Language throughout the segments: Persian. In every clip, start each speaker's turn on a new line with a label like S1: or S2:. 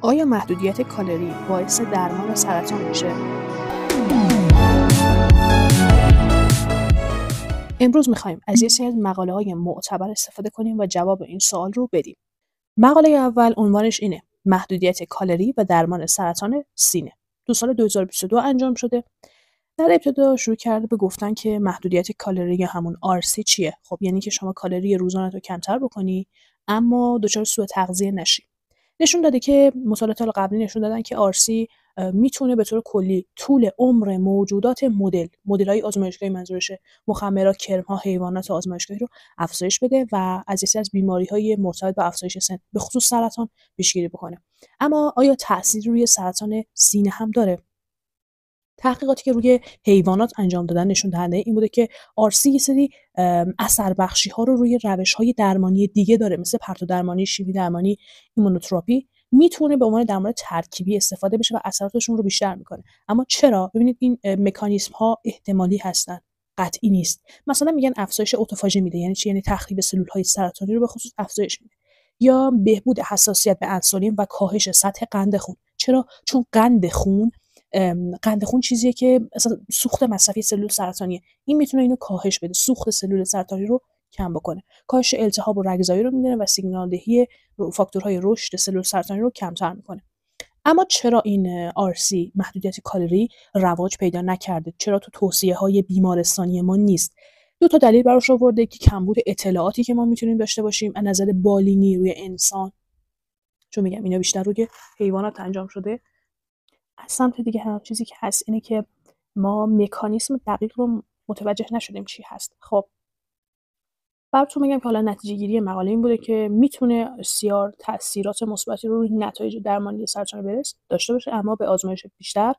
S1: آیا محدودیت کالری باعث درمان سرطان میشه؟ امروز میخوایم از یه سری از مقاله‌های معتبر استفاده کنیم و جواب این سوال رو بدیم. مقاله اول عنوانش اینه: محدودیت کالری و درمان سرطان سینه. تو سال 2022 انجام شده. در ابتدا شروع کرده به گفتن که محدودیت کالری یا همون RC چیه؟ خب یعنی که شما کالری روزانه رو کمتر بکنی اما دچار سوء تغذیه نشی. نشون داده که مطالعات قبلی نشون دادن که RC میتونه به طور کلی طول عمر موجودات مدل‌های آزمایشگاهی منظورشه، مخمرات، کرم‌ها، حیوانات آزمایشگاهی رو افزایش بده و از یه سری از بیماری‌های مرتبط با افزایش سن به خصوص سرطان پیشگیری بکنه. اما آیا تأثیری روی سرطان سینه هم داره؟ تحقیقاتی که روی حیوانات انجام دادن نشون دهنده این بوده که RC یه سری اثر بخشی ها رو روی روش‌های درمانی دیگه داره، مثل پرتودرمانی، شیمی درمانی، ایمونوتراپی. میتونه به عنوان درمان ترکیبی استفاده بشه و اثراتشون رو بیشتر میکنه. اما چرا؟ ببینید این مکانیزم ها احتمالی هستن، قطعی نیست. مثلا میگن افزایش اتوفاژی میده، یعنی چی؟ یعنی تخریب سلول های سرطانی رو به خصوص افزایش میده. یا بهبود حساسیت به انسولین و کاهش سطح قند خون. چرا؟ چون قند خون چیزیه که اصلا سوخت مصرفی سلول سرطانیه. این میتونه اینو کاهش بده، سوخت سلول سرطانی رو کم بکنه، کاهش التهاب و رگزایی رو میده و سیگنالدهی فاکتورهای رشد سلول سرطانی رو کمتر میکنه. اما چرا این RC محدودیت کالری رواج پیدا نکرده؟ چرا تو توصیه‌های بیمارستانی ما نیست؟ دو تا دلیل براش آورده که کمبود اطلاعاتی که ما میتونیم داشته باشیم از نظر بالینی روی انسان، چون میگم اینا بیشتر روی حیوانات انجام شده. از سمت دیگه هر چیزی که هست اینه که ما مکانیزم دقیق رو متوجه نشدیم چی هست. خب براتون میگم که حالا نتیجه گیری مقاله این بوده که میتونه CR تاثیرات مثبتی رو روی نتایج درمانی سرطان برس داشته باشه، اما به آزمایش بیشتر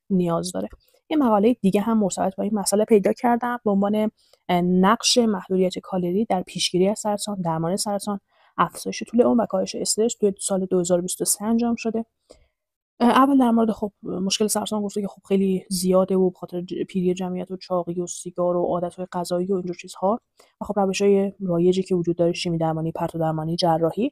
S1: نیاز داره. یه مقاله دیگه هم مرتبط با این مسئله پیدا کردم به عنوان نقش محدودیت کالری در پیشگیری از سرطان، درمان سرطان، افزایش طول عمر و کاهش استرس توی سال 2023 انجام شده. اول در مورد خب مشکل سرطان گفته که خب خیلی زیاده و بخاطر پیری جمعیت و چاقی و سیگار و عادت‌های غذایی و اینجور چیزها، و خب روش‌های رایجی که وجود داره شیمی درمانی، پرتودرمانی، جراحی،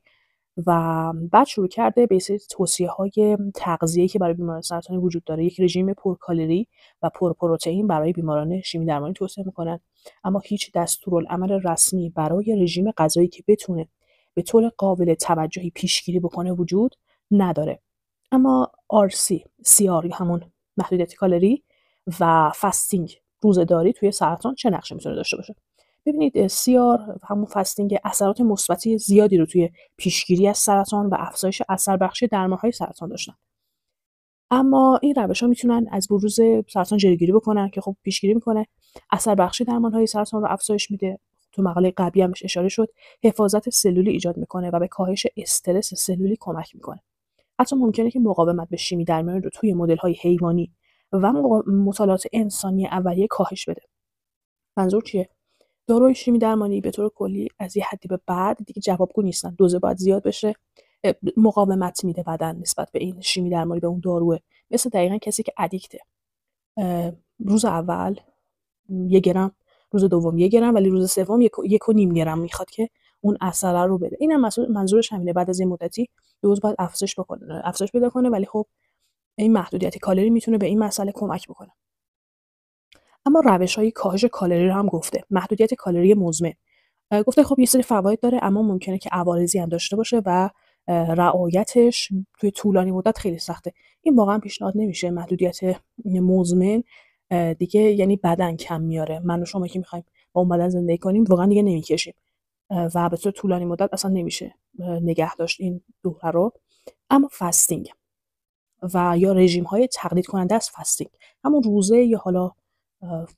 S1: و بعد شروع کرده به سری توصیه‌های تغذیه‌ای که برای بیماران سرطانی وجود داره. یک رژیم پرکالری و پرپروتئین برای بیماران شیمی درمانی توصیه می‌کنن، اما هیچ دستورالعمل رسمی برای رژیم غذایی که بتونه به طور قابل توجهی پیشگیری بکنه وجود نداره. اما CR یا همون محدودیت کالری و فاستینگ، روزه‌داری توی سرطان چه نقشی میتونه داشته باشه؟ ببینید CR همون فاستینگ اثرات مثبتی زیادی رو توی پیشگیری از سرطان و افزایش اثر بخشی درمان‌های سرطان داشتن. اما این روش‌ها میتونن از بروز سرطان جلوگیری بکنن که خب پیشگیری میکنه، اثر بخشی درمان‌های سرطان رو افزایش میده. تو مقاله قبلی همش اشاره شد، حفاظت سلولی ایجاد میکنه و به کاهش استرس سلولی کمک میکنه. حتی ممکنه که مقاومت به شیمی درمانی رو توی مدل‌های حیوانی و مطالعات انسانی اولیه کاهش بده. منظور چیه؟ داروهای شیمی درمانی به طور کلی از یه حدی به بعد دیگه جوابگو نیستن. دوز باید زیاد بشه، مقاومت میده بدن نسبت به این شیمی درمانی، به اون داروه. مثل دقیقاً کسی که ادیکته، روز اول 1 گرم، روز دوم 1 گرم، ولی روز سوم 1.5 گرم میخواد که اون اثر رو بده. اینم منظورش همینه. بعد از این مدتی دوز باید افزایش پیدا کنه، ولی خب این محدودیت کالری میتونه به این مسئله کمک بکنه. اما روش‌های کاهش کالری رو هم گفته. محدودیت کالری مزمن گفته خب یه سری فواید داره، اما ممکنه که عوارضی هم داشته باشه و رعایتش توی طولانی مدت خیلی سخته. این واقعا پیشنهاد نمیشه. محدودیت مزمن دیگه یعنی بدن کم میاره. من و شما که میخوایم با اون بدن زندگی کنیم واقعا دیگه نمیکشیم و به طور طولانی مدت اصلا نمیشه نگه داشت این دوره رو. اما فاستینگ و یا رژیم‌های تقلید کننده از فاستینگ، همون روزه یا حالا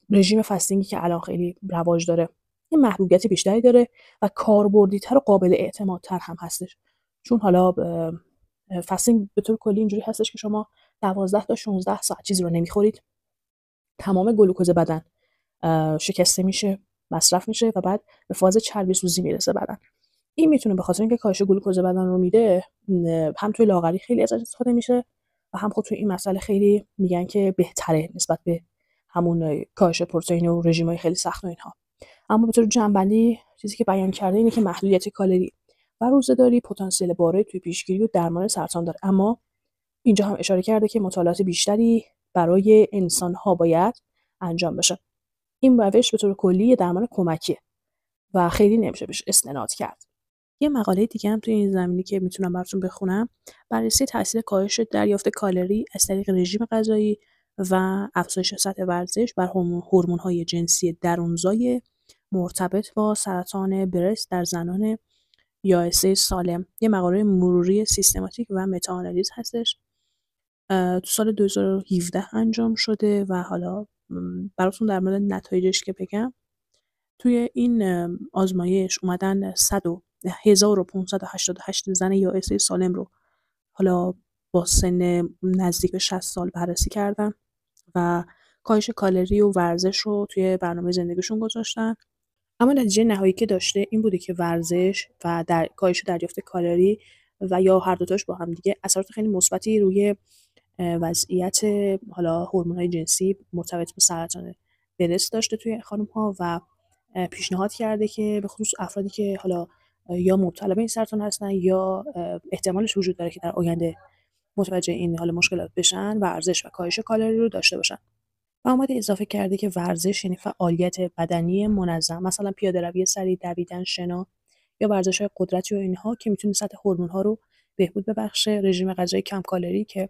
S1: رژیم فاستینگی که الان خیلی رواج داره، این محدودیت بیشتری داره و کاربردی‌تر و قابل اعتمادتر هم هستش. چون حالا فاستینگ به طور کلی اینجوری هستش که شما 12 تا 16 ساعت چیزی رو نمیخورید، تمام گلوکوز بدن شکسته میشه، مصرف میشه و بعد به فاز چربی سوزی میرسه بدن. این میتونه به خاطر اینکه کاهش گلوکوز بدن رو میده، هم توی لاغری خیلی ازش استفاده میشه و هم خود توی این مسئله خیلی میگن که بهتره نسبت به همون کاهش پروتئین و رژیم‌های خیلی سخت و اینها. اما به طور جنبندی چیزی که بیان کرده اینه که محدودیت کالری و روزه‌داری پتانسیل بالایی توی پیشگیری و درمان سرطان داره، اما اینجا هم اشاره کرده که مطالعات بیشتری برای انسان‌ها باید انجام بشه. این روش به طور کلی درمان کمکیه و خیلی نمیشه بهش استناد کرد. یه مقاله دیگه هم توی این زمینه که میتونم براتون بخونم، بررسی تاثیر کاهش دریافت کالری از طریق رژیم غذایی و افزایش سطح ورزش بر هورمون‌های جنسی درونزای مرتبط با سرطان برست در زنان یائسه سالم. یه مقاله مروری سیستماتیک و متاآنالیز هستش. تو سال 2017 انجام شده و حالا براتون در مورد نتایجش که بگم، توی این آزمایش اومدن 1588 زن یائسه سالم رو حالا با سن نزدیک به 60 سال بررسی کردن و کاهش کالری و ورزش رو توی برنامه زندگیشون گذاشتن. اما نتیجه نهایی که داشته این بوده که ورزش و کاهش دریافت کالری و یا هر دوتاش با هم دیگه اثرات خیلی مثبتی روی وضعیت حالا هورمون‌های جنسی مرتبط با سرطان برست داشته توی خانم‌ها و پیشنهاد کرده که به خصوص افرادی که حالا یا مبتلا به این سرطان هستن یا احتمالش وجود داره که در آینده متوجه این حالا مشکلات بشن، ورزش و کاهش کالری رو داشته باشن. و اومده اضافه کرده که ورزش یعنی فعالیت بدنی منظم، مثلا پیاده‌روی سریع، دویدن، شنا یا ورزش‌های قدرتی و اینها که میتونه سطح هورمون‌ها رو بهبود ببخشه. رژیم غذایی کم کالری که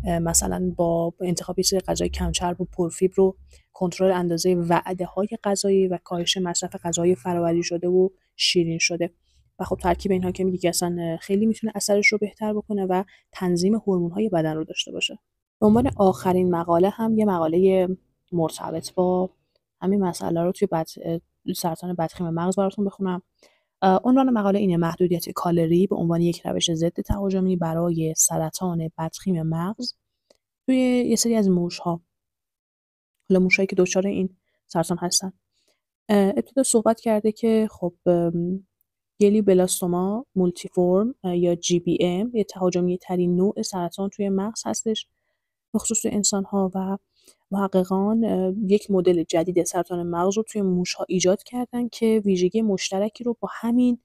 S1: مثلا با انتخاب یه سری غذای کم چرب و پرفیبر رو کنترل اندازه وعده‌های غذایی و کاهش مصرف غذای فرآوری شده و شیرین شده و خب ترکیب اینها که میگه که اصلا خیلی میتونه اثرش رو بهتر بکنه و تنظیم هورمون‌های بدن رو داشته باشه. به عنوان آخرین مقاله هم یه مقاله مرتبط با همین مسئله رو توی سرطان بدخیم مغز براتون بخونم. عنوان مقاله اینه: محدودیت کالری به عنوان یک روش ضد تهاجمی برای سرطان بدخیم مغز توی یه سری از موش‌ها، حالا موش‌هایی که دچار این سرطان هستن. ابتدا صحبت کرده که خب گلیوبلاستوما مولتیفورم یا GBM یه تهاجمی ترین نوع سرطان توی مغز هستش، به خصوص توی انسان‌ها، و محققان یک مدل جدید سرطان مغز رو توی موش‌ها ایجاد کردن که ویژگی مشترکی رو با همین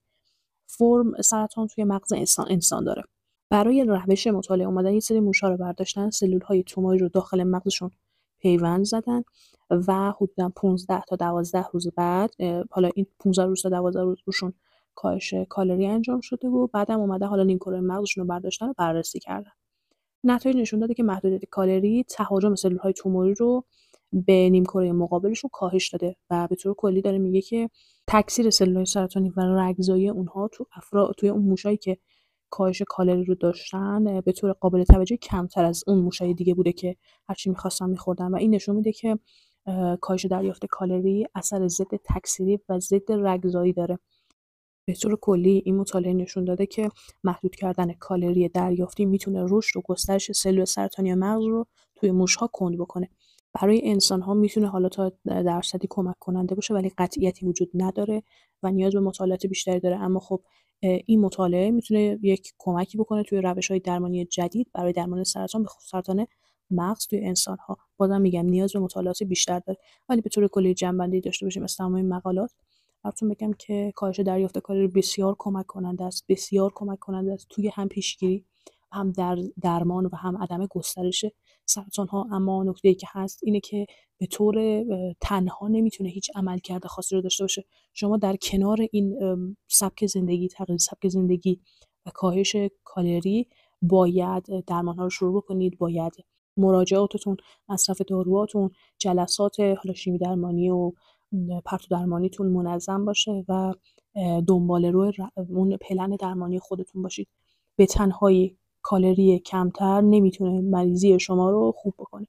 S1: فرم سرطان توی مغز انسان داره. برای روش مطالعه اومدن یه سری موش‌ها رو برداشتن، سلول‌های توموری رو داخل مغزشون پیوند زدن و حدوداً 15 تا 12 روز بعد، حالا این 15 روز تا 12 روز روشون کاهش کالری انجام شده و بعدم اومدن حالا نیمکره مغزشون رو برداشتن و بررسی کردن. نتایج نشون داده که محدودیت کالری تهاجم سلول‌های توموری رو به نیمکره مقابلش رو کاهش داده و به طور کلی داره میگه که تکثیر سلول‌های سرطانی و رگزایی اونها توی اون موشایی که کاهش کالری رو داشتن به طور قابل توجهی کمتر از اون موشای دیگه بوده که هرچی می‌خواستن می‌خوردن و این نشون میده که کاهش دریافت کالری اثر ضد تکثیری و ضد رگزایی داره. به طور کلی این مطالعه نشون داده که محدود کردن کالری دریافتی میتونه رشد و گسترش سلول سرطانی مغز رو توی موش‌ها کند بکنه. برای انسان‌ها میتونه حالا تا درصدی کمک کننده باشه ولی قطعیتی وجود نداره و نیاز به مطالعات بیشتری داره. اما خب این مطالعه میتونه یک کمکی بکنه توی روش‌های درمانی جدید برای درمان سرطان، به خصوص سرطان مغز توی انسان‌ها. بازم میگم نیاز به مطالعات بیشتر داره ولی به طور کلی جنبندی داشته باشیم از تمام این مقالات، براتون بگم که کاهش دریافت کالری بسیار کمک کننده است، بسیار کمک کننده است توی هم پیشگیری هم در درمان و هم عدم گسترش سرطان ها. اما نکته‌ای که هست اینه که به طور تنها نمیتونه هیچ عملکرد خاصی رو داشته باشه. شما در کنار این سبک زندگی، تغییر سبک زندگی و کاهش کالری باید درمان ها رو شروع بکنید، باید مراجعاتتون، مصرف داروهاتون، جلسات حالا شیمی درمانی و پرتو درمانیتون منظم باشه و دنبال روی اون پلن درمانی خودتون باشید. به تنهایی کالری کمتر نمیتونه مریضی شما رو خوب بکنه.